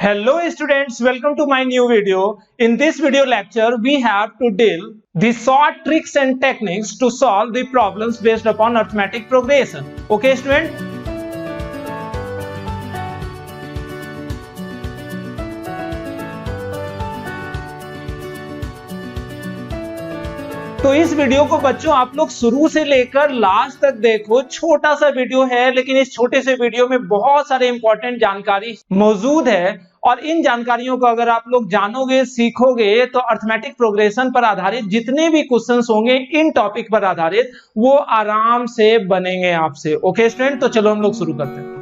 Hello students, welcome to my new video. In this video lecture, we have to deal the short tricks and techniques to solve the problems based upon arithmetic progression. Okay student? तो इस video को बच्चों आप लोग शुरू से लेकर last तक देखो। छोटा सा वीडियो है लेकिन इस छोटे से वीडियो में बहुत सारे इंपॉर्टेंट जानकारी मौजूद है और इन जानकारियों को अगर आप लोग जानोगे, सीखोगे तो अरिथमेटिक प्रोग्रेशन पर आधारित जितने भी क्वेश्चंस होंगे इन टॉपिक पर आधारित वो आराम से बनेंगे आपसे। ओके स्टूडेंट, तो चलो हम लोग शुरू करते हैं।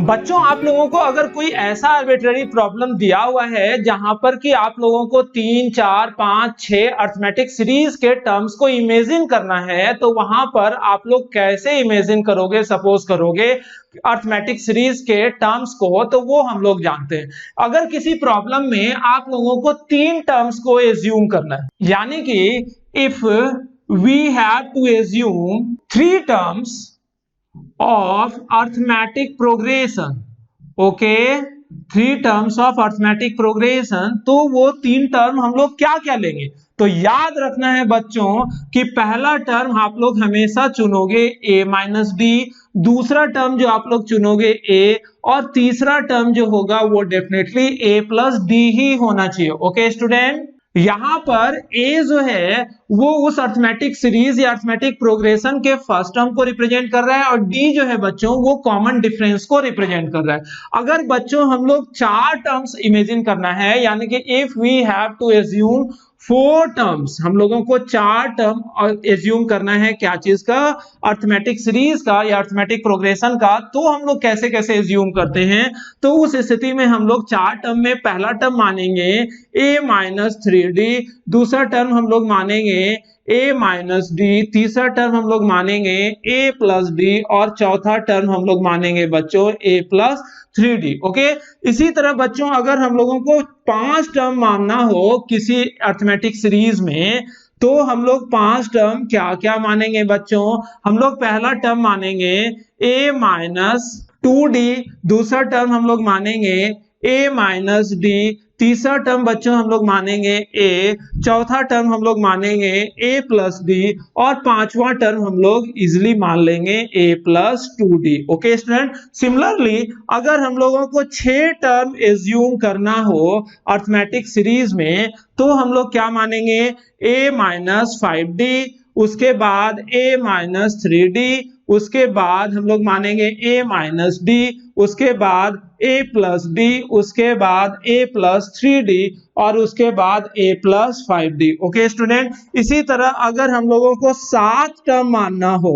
बच्चों आप लोगों को अगर कोई ऐसा आर्बिट्ररी प्रॉब्लम दिया हुआ है जहां पर कि आप लोगों को 3, 4, 5, 6 अरिथमेटिक सीरीज के टर्म्स को इमेजिन करना है, तो वहां पर आप लोग कैसे इमेजिन करोगे, सपोज करोगे अरिथमेटिक सीरीज के टर्म्स को, तो वो हम लोग जानते हैं। अगर किसी प्रॉब्लम में आप लोगों को 3 टर्म्स को एज्यूम करना है, यानी कि if we have to assume 3 terms of arithmetic progression, okay, 3 terms of arithmetic progression, तो वो 3 टर्म हम लोग क्या क्या लेंगे? तो याद रखना है बच्चों कि पहला टर्म आप लोग हमेशा चुनोगे a माइनस डी, दूसरा टर्म जो आप लोग चुनोगे a, और तीसरा टर्म जो होगा वो डेफिनेटली a प्लस डी ही होना चाहिए। ओके स्टूडेंट, यहां पर a जो है वो उस अरिथमेटिक सीरीज या अरिथमेटिक प्रोग्रेशन के फर्स्ट टर्म को रिप्रेजेंट कर रहा है और d जो है बच्चों वो कॉमन डिफरेंस को रिप्रेजेंट कर रहा है। अगर बच्चों हम लोग 4 टर्म्स इमेजिन करना है, यानी कि if we have to assume 4 terms, हम लोगों को 4 टर्म एज्यूम करना है क्या चीज का? अरिथमेटिक सीरीज का या अरिथमेटिक प्रोग्रेशन का। तो हम लोग कैसे कैसे एज्यूम करते हैं? तो उस स्थिति में हम लोग 4 टर्म में पहला टर्म मानेंगे a माइनस 3d, दूसरा टर्म हम लोग मानेंगे a माइनस डी, तीसरा टर्म हम लोग मानेंगे a प्लस डी और चौथा टर्म हम लोग मानेंगे बच्चों a प्लस 3d। ओके, इसी तरह बच्चों अगर हम लोगों को 5 टर्म मानना हो किसी अरिथमेटिक सीरीज में, तो हम लोग 5 टर्म क्या क्या मानेंगे बच्चों? हम लोग पहला टर्म मानेंगे a माइनस 2d, दूसरा टर्म हम लोग मानेंगे a माइनस डी, तीसरा टर्म बच्चों हम लोग मानेंगे a, चौथा टर्म हम लोग मानेंगे a प्लस डी और पांचवा टर्म हम लोग इजिली मान लेंगे a plus 2d। Okay student, similarly अगर हम लोगों को 6 टर्म एज्यूम करना हो अरिथमेटिक सीरीज में, तो हम लोग क्या मानेंगे? a माइनस 5d, उसके बाद a माइनस 3d, उसके बाद हम लोग मानेंगे a माइनस डी, उसके बाद a प्लस डी, उसके बाद a प्लस 3d और उसके बाद a plus 5d। Okay student, इसी तरह अगर हम लोगों को 7 टर्म मानना हो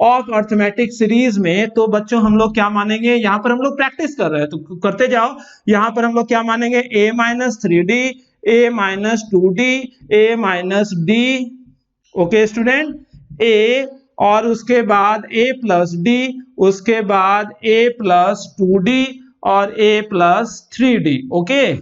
ऑफ अरिथमेटिक सीरीज में, तो बच्चों हम लोग क्या मानेंगे? यहाँ पर हम लोग प्रैक्टिस कर रहे हैं तो करते जाओ। यहाँ पर हम लोग क्या मानेंगे? a minus 3d, a minus 2d, a minus D. Okay student, a और उसके बाद a प्लस डी, उसके बाद a प्लस 2d और a प्लस 3d। ओके,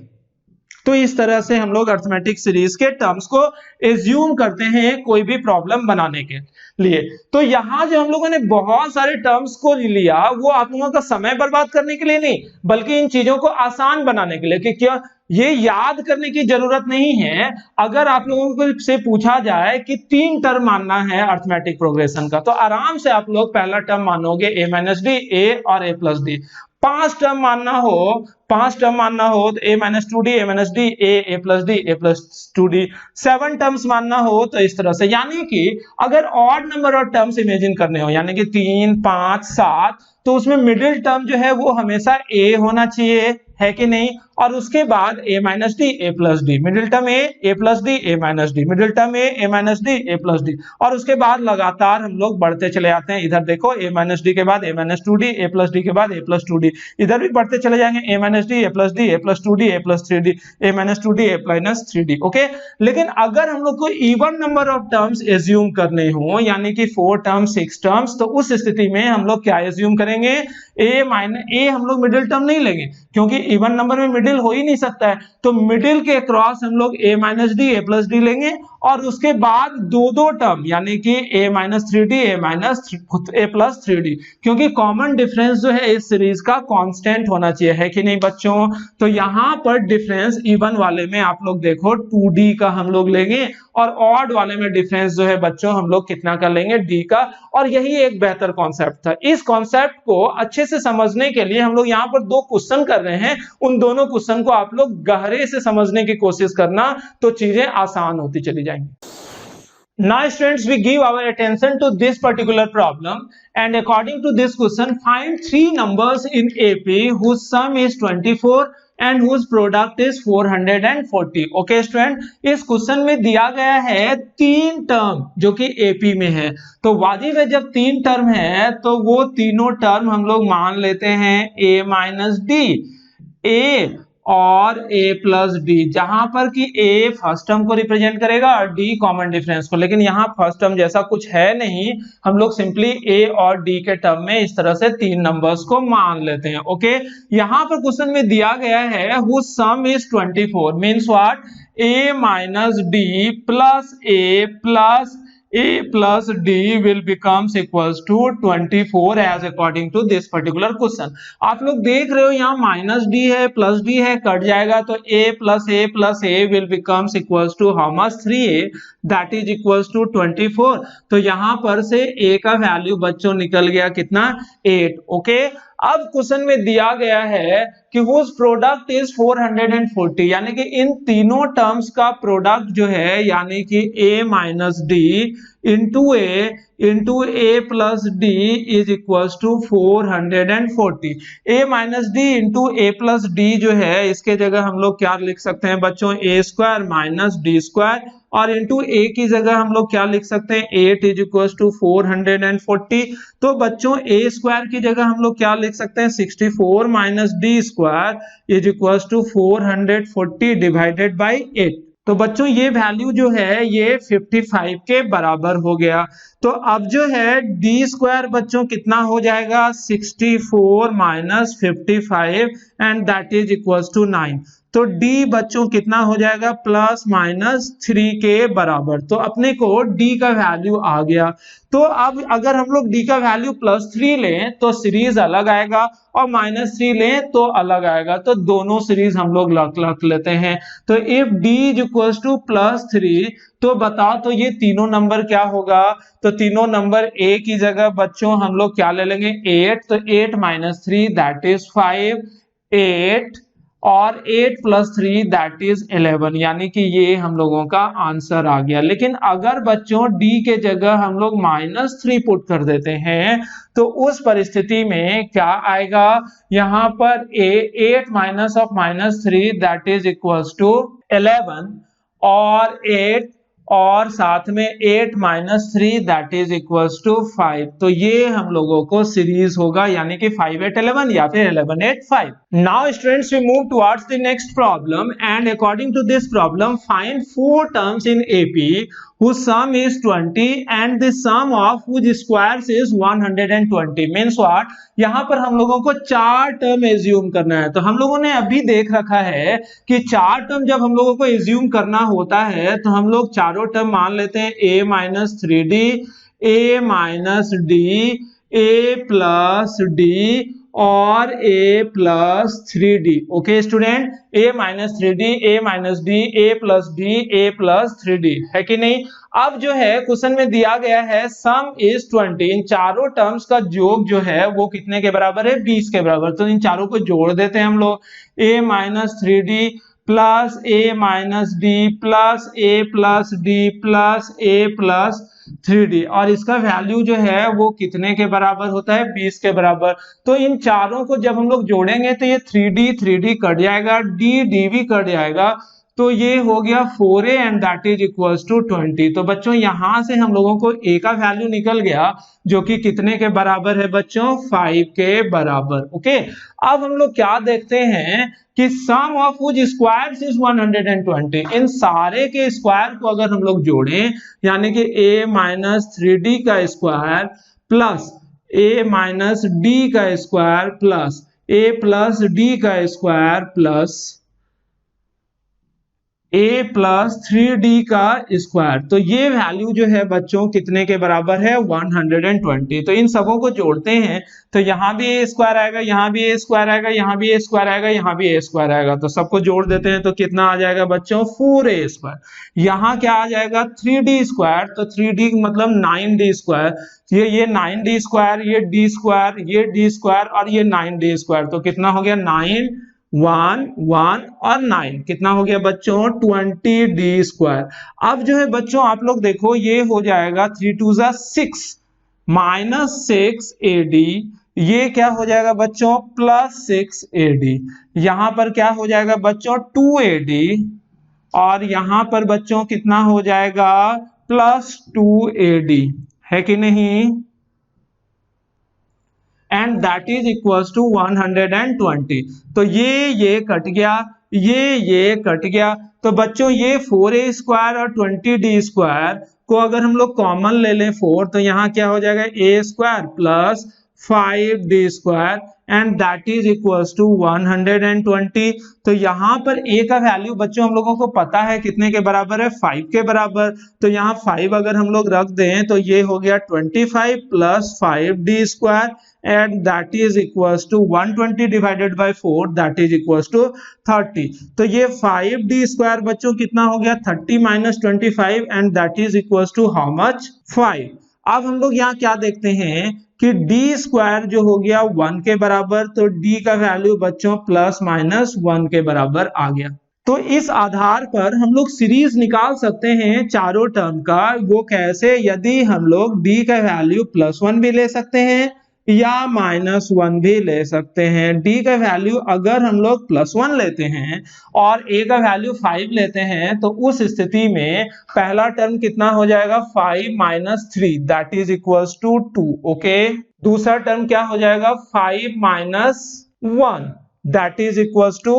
तो इस तरह से हम लोग अरिथमेटिक सीरीज के टर्म्स को एज्यूम करते हैं कोई भी प्रॉब्लम बनाने के लिए। तो यहां जो हम लोगों ने बहुत सारे टर्म्स को लिया वो आप लोगों का समय बर्बाद करने के लिए नहीं, बल्कि इन चीजों को आसान बनाने के लिए, कि क्या ये याद करने की जरूरत नहीं है। अगर आप लोगों को से पूछा जाए कि 3 टर्म मानना है अरिथमेटिक प्रोग्रेशन का, तो आराम से आप लोग पहला टर्म मानोगे a माइनस डी, a और a प्लस डी। 5 टर्म मानना हो तो a minus 2d, a minus D, a plus D, a plus 2d। 7 terms मानना हो तो इस तरह से, यानी कि अगर odd number of terms imagine करने हो, यानी कि 3, 5, 7, तो उसमें मिडिल टर्म जो है वो हमेशा a होना चाहिए, है कि नहीं? और उसके बाद a minus D, a plus D, middle term a plus D, a minus D, middle term a minus D, a plus D, और उसके बाद लगातार हम लोग बढ़ते चले जाते हैं। इधर देखो a माइनस डी के बाद a minus 2d, a plus D के बाद a प्लस 2d, इधर भी बढ़ते चले जाएंगे a minus D, a plus D, a plus 2d, a plus 3d, a minus 2d, a minus 3d। Okay, लेकिन अगर हम लोग को even number of terms assume करने हो, यानी कि 4 टर्म्स, 6 टर्म्स, तो उस स्थिति में हम लोग क्या एज्यूम करेंगे? a हम लोग मिडिल टर्म नहीं लेंगे, क्योंकि इवन नंबर में मिडिल हो ही नहीं सकता है, तो मिडिल के क्रॉस हम लोग a minus D A plus D लेंगे और उसके बाद दो टर्म यानी कि a minus three D A minus A plus three D, क्योंकि कॉमन डिफरेंस जो है इस सीरीज का कांस्टेंट होना चाहिए, है कि नहीं बच्चों। तो यहां पर डिफरेंस इवन वाले में आप लोग देखो 2d का हम लोग लेंगे और ऑड वाले में डिफरेंस जो है बच्चों हम लोग कितना का लेंगे, d का। और यही एक बेहतर कॉन्सेप्ट था। इस कॉन्सेप्ट को अच्छे से समझने के लिए हम लोग यहाँ पर दो क्वेश्चन कर रहे हैं, उन दोनों क्वेश्चन को आप लोग गहरे से समझने की कोशिश करना, तो चीजें आसान होती चली जाएंगी। Now students, we give our attention to this particular problem, and according to this question, find three numbers in AP whose sum is 24 and whose product is 440. Okay student, इस क्वेश्चन में दिया गया है तीन टर्म जो कि AP में है। तो वाजिब है जब तीन टर्म है तो वो तीनों टर्म हम लोग मान लेते हैं a माइनस डी, a और a प्लस डी, जहां पर कि a फर्स्ट टर्म को रिप्रेजेंट करेगा और d कॉमन डिफरेंस को। लेकिन यहाँ फर्स्ट टर्म जैसा कुछ है नहीं, हम लोग सिंपली a और d के टर्म में इस तरह से तीन नंबर्स को मान लेते हैं। ओके, यहाँ पर क्वेश्चन में दिया गया है whose sum is 24 means what, a minus d plus a plus d will becomes equals to 24 as according to this particular question। आप लोग देख रहे हो यहाँ माइनस डी है प्लस डी है, कट जाएगा तो a plus a will becomes equals to how much, 3a, that is equals to 24। तो यहाँ पर से a का वैल्यू बच्चों निकल गया कितना, 8। ओके, अब क्वेश्चन में दिया गया है कि whose product is 440, यानी कि इन तीनों टर्म्स का प्रोडक्ट जो है यानी कि a minus D into a plus D is equals to 440। a minus D into a plus D जो है इसके जगह हम लोग क्या लिख सकते हैं बच्चों, a square minus D square, और इंटू a की जगह हम लोग क्या लिख सकते हैं, 8 इज इक्वल्स टू 440। तो बच्चों a स्क्वायर की जगह हम लोग क्या लिख सकते हैं, 64 minus D square is equals to 440 divided by 8। तो बच्चों ये वैल्यू जो है ये 55 के बराबर हो गया। तो अब जो है डी स्क्वायर बच्चों कितना हो जाएगा, 64 minus 55 and that is equals to 9। तो d बच्चों कितना हो जाएगा, प्लस माइनस 3 के बराबर। तो अपने को d का वैल्यू आ गया। तो अब अगर हम लोग d का वैल्यू प्लस 3 लें तो सीरीज अलग आएगा और माइनस 3 लें तो अलग आएगा, तो दोनों सीरीज हम लोग रख लेते हैं। तो if d is equals two plus 3, तो बताओ तो ये तीनों नंबर क्या होगा, तो तीनों नंबर a की जगह बच्चों हम लोग क्या ले लेंगे, 8। तो 8 माइनस 3 दैट इज 5, 8 और 8 प्लस 3 दैट इज 11, यानी कि ये हम लोगों का आंसर आ गया। लेकिन अगर बच्चों d के जगह हम लोग माइनस 3 पुट कर देते हैं तो उस परिस्थिति में क्या आएगा, यहाँ पर 8 minus of minus 3 that is equals to 11 और 8 और साथ में 8 minus 3 that is equals to 5। तो ये हम लोगों को सीरीज होगा यानी कि 5 8 11 या फिर 11 8 5। Now students we move towards the next problem and according to this problem find 4 terms in AP whose sum is 20 and the sum of whose squares is 120 means what, यहाँ पर हम लोगों को 4 टर्म एज्यूम करना है। तो हम लोगों ने अभी देख रखा है कि 4 टर्म जब हम लोगों को एज्यूम करना होता है तो हम लोग चारों टर्म मान लेते हैं, a minus 3d, a minus d, a plus d और a plus 3d। Okay student, a minus 3d, a minus d, a plus d, a plus 3d, है कि नहीं। अब जो है क्वेश्चन में दिया गया है सम इज 20, इन चारों टर्म्स का योग जो है वो कितने के बराबर है, 20 के बराबर। तो इन चारों को जोड़ देते हैं हम लोग, a minus 3d plus a minus d plus a plus d plus a plus 3d, और इसका वैल्यू जो है वो कितने के बराबर होता है, 20 के बराबर। तो इन चारों को जब हम लोग जोड़ेंगे तो ये 3d कट जाएगा, d भी कट जाएगा, तो ये हो गया 4a and that is equals to 20। तो बच्चों यहां से हम लोगों को a का वैल्यू निकल गया जो कि कितने के बराबर है बच्चों, 5 के बराबर। ओके, अब हम लोग क्या देखते हैं कि सम ऑफ व्हिच स्क्वायर्स इज 120, इन सारे के स्क्वायर को अगर हम लोग जोड़ें यानी कि a माइनस 3d का square plus a minus d का square plus a plus d का square plus a plus 3d का स्क्वायर। तो ये वैल्यू जो है बच्चों कितने के बराबर है 120। तो इन सबों को जोड़ते हैं तो यहाँ भी a स्क्वायर आएगा, यहाँ भी a स्क्वायर आएगा, यहाँ भी a स्क्वायर आएगा, यहाँ भी a स्क्वायर आएगा। तो सबको जोड़ देते हैं तो कितना आ जाएगा बच्चों 4a स्क्वायर। यहाँ क्या आ जाएगा 3d स्क्वायर, तो 3d मतलब 9d स्क्वायर। ये 9d स्क्वायर, ये d स्क्वायर, ये d स्क्वायर और ये 9d स्क्वायर। तो कितना हो गया 9 1 1 और 9 कितना हो गया बच्चों 20d स्क्वायर। अब जो है बच्चों आप लोग देखो ये हो जाएगा 3 2 6 माइनस 6ad, ये क्या हो जाएगा बच्चों प्लस 6ad। यहां पर क्या हो जाएगा बच्चों 2ad और यहां पर बच्चों कितना हो जाएगा प्लस 2ad, है कि नहीं, and that is equals to 120। तो ये कट गया, ये कट गया। तो बच्चों ये 4a स्क्वायर और 20d स्क्वायर को अगर हम लोग कॉमन ले लें 4, तो यहाँ क्या हो जाएगा a square plus 5d square and that is equals to 120। तो यहाँ पर a का वैल्यू बच्चों हम लोगों को पता है कितने के बराबर है 5 के बराबर। तो यहाँ 5 अगर हम लोग रख दें तो ये हो गया 25 plus 5d square and that is equals to 120 divided by 4 that is equals to 30। तो ये 5d स्क्वायर बच्चों कितना हो गया 30 minus 25 and that is equals to how much 5। अब हम लोग यहाँ क्या देखते हैं कि d स्क्वायर जो हो गया 1 के बराबर, तो d का वैल्यू बच्चों प्लस माइनस 1 के बराबर आ गया। तो इस आधार पर हम लोग सीरीज निकाल सकते हैं चारों टर्म का। वो कैसे, यदि हम लोग d का वैल्यू +1 भी ले सकते हैं या -1 भी ले सकते हैं। d का वैल्यू अगर हम लोग +1 लेते हैं और a का वैल्यू 5 लेते हैं तो उस स्थिति में पहला टर्म कितना हो जाएगा 5 - 3 that is equals to 2। Okay, दूसरा टर्म क्या हो जाएगा 5 - 1 दैट इज इक्वल्स टू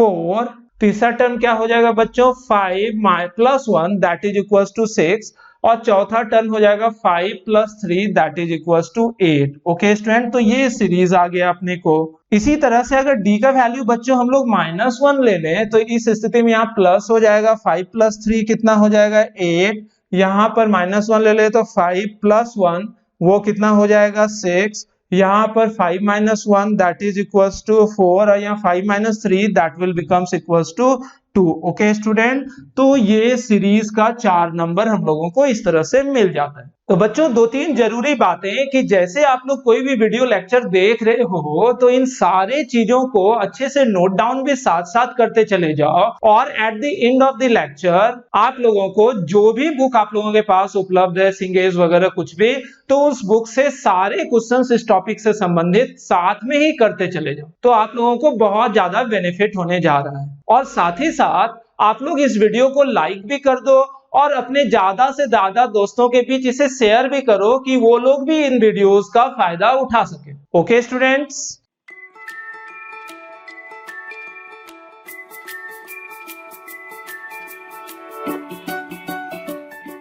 4। तीसरा टर्म क्या हो जाएगा बच्चों 5 + 1 दैट इज इक्वल्स टू 6 और चौथा टर्म हो जाएगा 5 + 3 that is equals to 8। Okay student, तो ये सीरीज आ गया अपने को। इसी तरह से अगर d का वैल्यू बच्चों हम लोग -1 ले लें तो इस स्थिति में यहाँ प्लस हो जाएगा 5 + 3 कितना हो जाएगा 8। यहाँ पर -1 ले ले तो 5 + 1 वो कितना हो जाएगा 6। यहाँ पर 5 - 1 दैट इज इक्वल्स टू 4 और यहाँ 5 - 3 that will becomes equals to 2। Okay student, तो ये सीरीज का 4 नंबर हम लोगों को इस तरह से मिल जाता है। तो बच्चों 2-3 जरूरी बातें कि जैसे आप लोग कोई भी वीडियो लेक्चर देख रहे हो तो इन सारे चीजों को अच्छे से नोट डाउन भी साथ साथ करते चले जाओ और at the end of the lecture आप लोगों को जो भी बुक आप लोगों के पास उपलब्ध है सिंगेज वगैरह कुछ भी, तो उस बुक से सारे क्वेश्चंस इस टॉपिक से संबंधित साथ में ही करते चले जाओ। तो आप लोगों को बहुत ज्यादा बेनिफिट होने जा रहा है। और साथ ही साथ आप लोग इस वीडियो को लाइक भी कर दो और अपने ज्यादा से ज्यादा दोस्तों के बीच इसे शेयर भी करो कि वो लोग भी इन वीडियोस का फायदा उठा सके। Okay students.